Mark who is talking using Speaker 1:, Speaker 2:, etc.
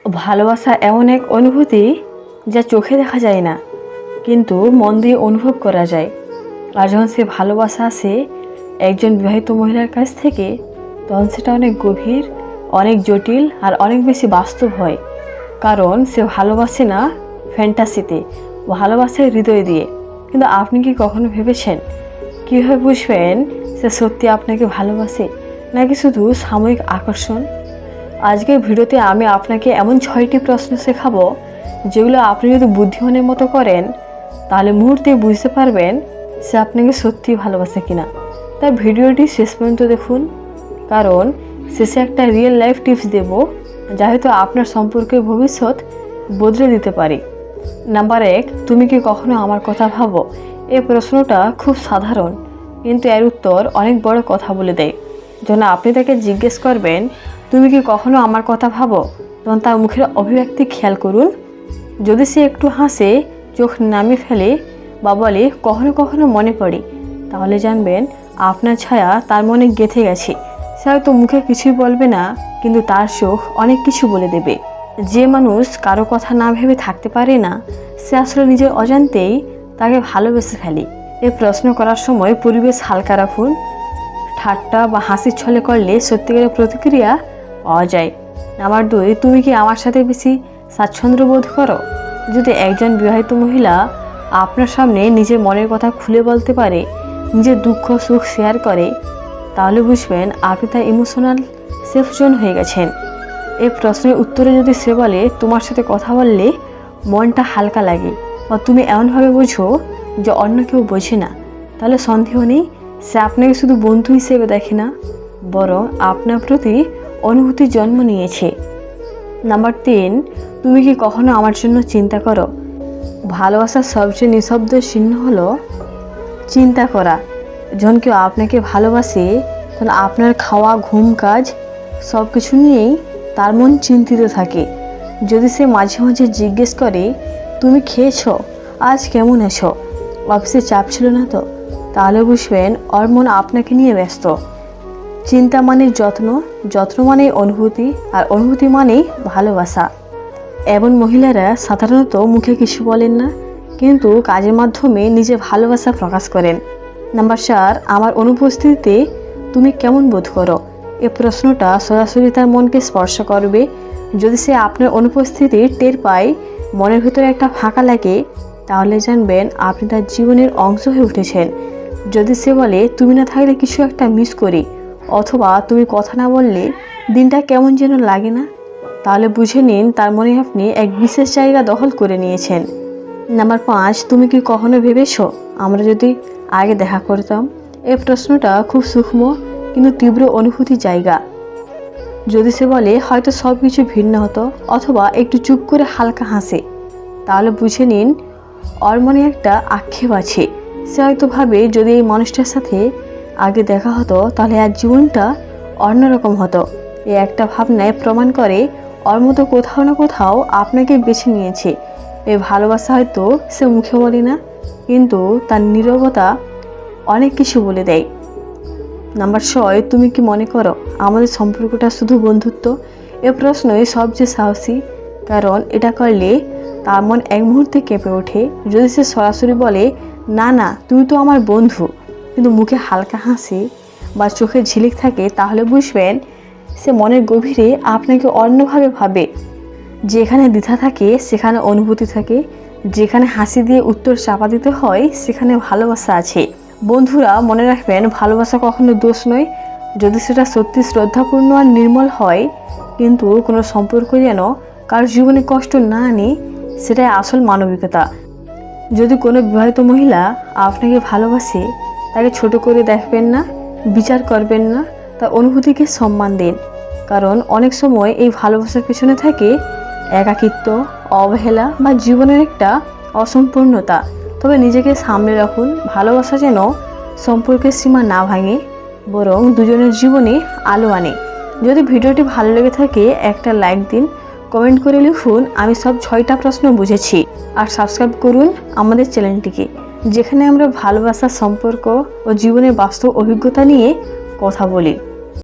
Speaker 1: ভালোবাসা এমন এক অনুভূতি যা চোখে দেখা যায় না, কিন্তু মন দিয়ে অনুভব করা যায়। আর যখন সে ভালোবাসা আসে একজন বিবাহিত মহিলার কাছ থেকে, তখন সেটা অনেক গভীর, অনেক জটিল আর অনেক বেশি বাস্তব হয়। কারণ সে ভালোবাসে না ফ্যান্টাসিতে, ভালোবাসে হৃদয় দিয়ে। কিন্তু আপনি কি কখনো ভেবেছেন কীভাবে বুঝবেন সে সত্যি আপনাকে ভালোবাসে, নাকি শুধু সাময়িক আকর্ষণ? আজকের ভিডিওতে আমি আপনাকে এমন 6টি প্রশ্ন শেখাবো, যেগুলো আপনি যদি বুদ্ধিমানের মতো করেন তাহলে মুহূর্তে বুঝতে পারবেন সে আপনাকে সত্যিই ভালোবাসে কিনা। তাই ভিডিওটি শেষ পর্যন্ত দেখুন, কারণ শেষে একটা রিয়েল লাইফ টিপস দেব, যা হয়তো আপনার সম্পর্কের ভবিষ্যৎ বদলে দিতে পারে। নাম্বার 1, তুমি কি কখনো আমার কথা ভাবো? এই প্রশ্নটা খুব সাধারণ, কিন্তু এর উত্তর অনেক বড় কথা বলে দেয়। যখন আপনি তাকে জিজ্ঞেস করবেন তুমি কি কখনো আমার কথা ভাবো, তখন তার মুখের অভিব্যক্তি খেয়াল করুন। যদি সে একটু হাসে, চোখ নামিয়ে ফেলে বা বলে কখনো কখনো মনে পড়ে, তাহলে জানবেন আপনার ছায়া তার মনে গেঁথে গেছে। সে হয়তো মুখে কিছুই বলবে না, কিন্তু তার চোখ অনেক কিছু বলে দেবে। যে মানুষ কারো কথা না ভেবে থাকতে পারে না, সে আসলে নিজের অজান্তেই তাকে ভালোবেসে ফেলে। এই প্রশ্ন করার সময় পরিবেশ হালকা রাখুন। ঠাট্টা বা হাসির ছলে করলে সত্যিকারের প্রতিক্রিয়া পাওয়া যায়। নাম্বার 2, তুমি কি আমার সাথে বেশি স্বাচ্ছন্দ্য বোধ করো? যদি একজন বিবাহিত মহিলা আপনার সামনে নিজের মনের কথা খুলে বলতে পারে, নিজের দুঃখ সুখ শেয়ার করে, তাহলে বুঝবেন আপনি তার ইমোশনাল সেফ জোন হয়ে গেছেন। এই প্রশ্নের উত্তরে যদি সে বলে তোমার সাথে কথা বললে মনটা হালকা লাগে, বা তুমি এমনভাবে বোঝো যে অন্য কেউ বোঝে না, তাহলে সন্দেহ নেই সে আপনাকে শুধু বন্ধু হিসেবে দেখে না, বরং আপনার প্রতি অনুভূতির জন্ম নিয়েছে। নাম্বার 3, তুমি কি কখনো আমার জন্য চিন্তা করো? ভালোবাসার সবচেয়ে নিঃশব্দ চিহ্ন হলো চিন্তা করা। যখন কেউ আপনাকে ভালোবাসে, তখন আপনার খাওয়া, ঘুম, কাজ সব কিছু নিয়েই তার মন চিন্তিত থাকে। যদি সে মাঝে মাঝে জিজ্ঞেস করে তুমি খেয়েছো, আজ কেমন আছো, অফিসে চাপ ছিল না তো, তাহলে বুঝবেন ওর মন আপনাকে নিয়ে ব্যস্ত। চিন্তা মানে যত্ন, যত্ন মানে অনুভূতি, আর অনুভূতি মানেই ভালোবাসা। এমন মহিলারা সাধারণত মুখে কিছু বলেন না, কিন্তু কাজের মাধ্যমে নিজের ভালোবাসা প্রকাশ করেন। নাম্বার 4, আমার অনুপস্থিতিতে তুমি কেমন বোধ করো? এই প্রশ্নটা সরাসরি তার মনকে স্পর্শ করবে। যদি সে আপনার অনুপস্থিতি টের পায়, মনের ভিতরে একটা ফাঁকা লাগে, তাহলে জানবেন আপনি তার জীবনের অংশ হয়ে উঠেছেন। যদি সে বলে তুমি না থাকলে কিছু একটা মিস করি, অথবা তুমি কথা না বললে দিনটা কেমন যেন লাগে না, তাহলে বুঝে নিন তার মনে আপনি এক বিশেষ জায়গা দখল করে নিয়েছেন। নাম্বার 5, তুমি কি কখনো ভেবেছো আমরা যদি আগে দেখা করতাম? এই প্রশ্নটা খুব সূক্ষ্ম কিন্তু তীব্র অনুভূতির জায়গা। যদি সে বলে হয়তো সব কিছু ভিন্ন হতো, অথবা একটু চুপ করে হালকা হাসে, তাহলে বুঝে নিন ওর মনে একটা আক্ষেপ আছে। সে হয়তো ভাবে যদি এই মানুষটার সাথে আগে দেখা হতো, তাহলে আর জীবনটা অন্যরকম হতো। এই একটা ভাবনায় প্রমাণ করে ওর মতো কোথাও না কোথাও আপনাকে বেছে নিয়েছে। এই ভালোবাসা হয়তো সে মুখে বলে না, কিন্তু তার নীরবতা অনেক কিছু বলে দেয়। নাম্বার 6, তুমি কি মনে করো আমাদের সম্পর্কটা শুধু বন্ধুত্ব? এ প্রশ্নই সবচেয়ে সাহসী, কারণ এটা করলে তার মন এক মুহূর্তে কেঁপে ওঠে। যদি সে সরাসরি বলে না না তুমি তো আমার বন্ধু, কিন্তু মুখে হালকা হাসি বা চোখে ঝিলিক থাকে, তাহলে বুঝবেন সে মনের গভীরে আপনাকে অন্যভাবে ভাবে। যেখানে দ্বিধা থাকে সেখানে অনুভূতি থাকে, যেখানে হাসি দিয়ে উত্তর চাপা দিতে হয় সেখানে ভালোবাসা আছে। বন্ধুরা, মনে রাখবেন ভালোবাসা কখনো দোষ নয়, যদি সেটা সত্যি শ্রদ্ধাপূর্ণ আর নির্মল হয়। কিন্তু কোনো সম্পর্ক যেন কারোর জীবনে কষ্ট না আনে, সেটাই আসল মানবিকতা। যদি কোনো বিবাহিত মহিলা আপনাকে ভালোবাসে, তাকে ছোট করে দেখবেন না, বিচার করবেন না, তার অনুভূতিকে সম্মান দিন। কারণ অনেক সময় এই ভালোবাসার পেছনে থাকে একাকিত্ব, অবহেলা বা জীবনের একটা অসম্পূর্ণতা। তবে নিজেকে সামলে রাখুন, ভালোবাসা যেন সম্পর্কের সীমা না ভাঙে, বরং দুজনের জীবনে আলো আনে। যদি ভিডিওটি ভালো লেগে থাকে একটা লাইক দিন, কমেন্ট করে লিখুন আমি সব 6টা প্রশ্ন বুঝেছি, আর সাবস্ক্রাইব করুন আমাদের চ্যানেলটিকে, যেখানে আমরা ভালোবাসার সম্পর্ক ও জীবনের বাস্তব অভিজ্ঞতা নিয়ে কথা বলি।